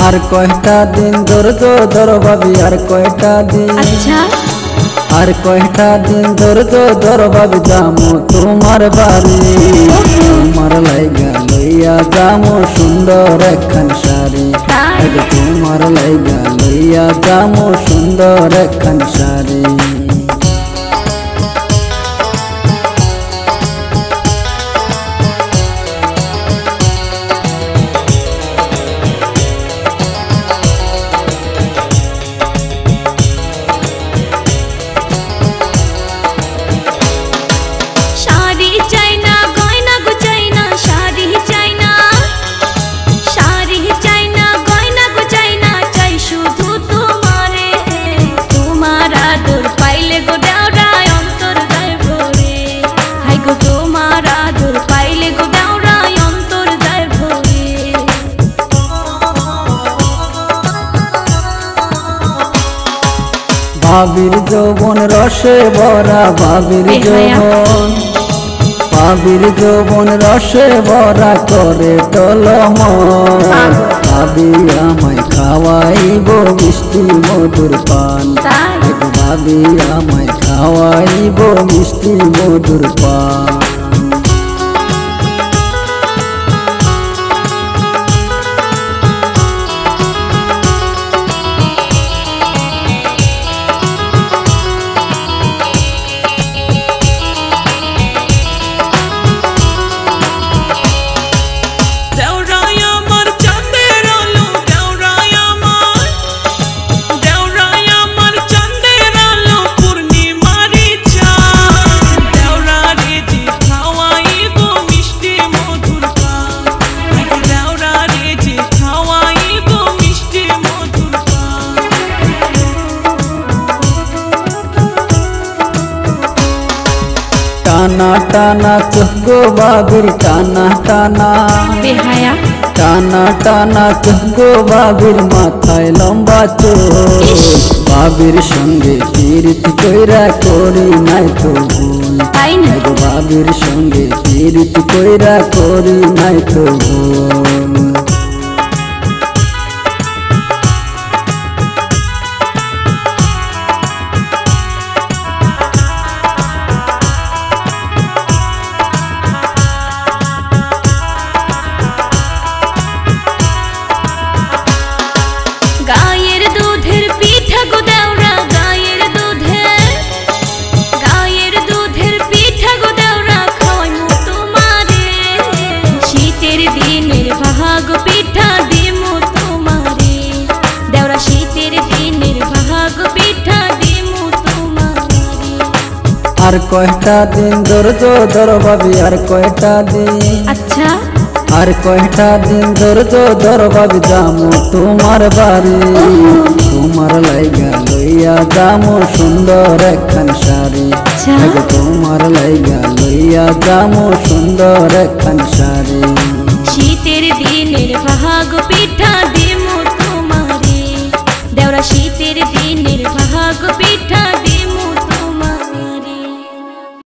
আর কয়টা দিন ধৈর্য ধর ভাবি, আর কয়টা দিন, আচ্ছা আর কয়টা দিন ধৈর্য ধর ভাবি, যামু তোমার বাড়ি। তোমার লাইগা লইয়া যামু সুন্দর একখান শাড়ি, তোমার লাইগা লইয়া যামু সুন্দর একখান শাড়ি। ভাবির যৌবন রসে ভরা, ভাবির যৌবন, ভাবির যৌবন রসে ভরা করে টলমল। ভাবি আমায় খাওয়াইব মিষ্টি মধুর পান, ভাবি আমায় খাওয়াইব মিষ্টি মধুর পান। টানা টানা চোখো বাবির, টানা টানা বেহায়া, টানা টানা চোখো বাবির, মাথায় লম্বা চুল। বাবির সঙ্গে প্রীতি কইরা করি নাই তো ভুল, বাবির সঙ্গে প্রীতি কইরা করি নাই তো ভুল। আর কয়টা দিন ধৈর্য ধর ভাবি, আর কয়টা দিন, আচ্ছা আর কয়টা দিন ধৈর্য ধর ভাবি, যামু তোমার বাড়ি। তোমার লাইগা লইয়া যামু সুন্দর একখান শাড়ি, তোমার লাইগা লইয়া যামু সুন্দর একখান শাড়ি। শীতের দিনের ভাগ পিঠা দিমু তোমারে, দেওরা শীতের দিনের ভাগ।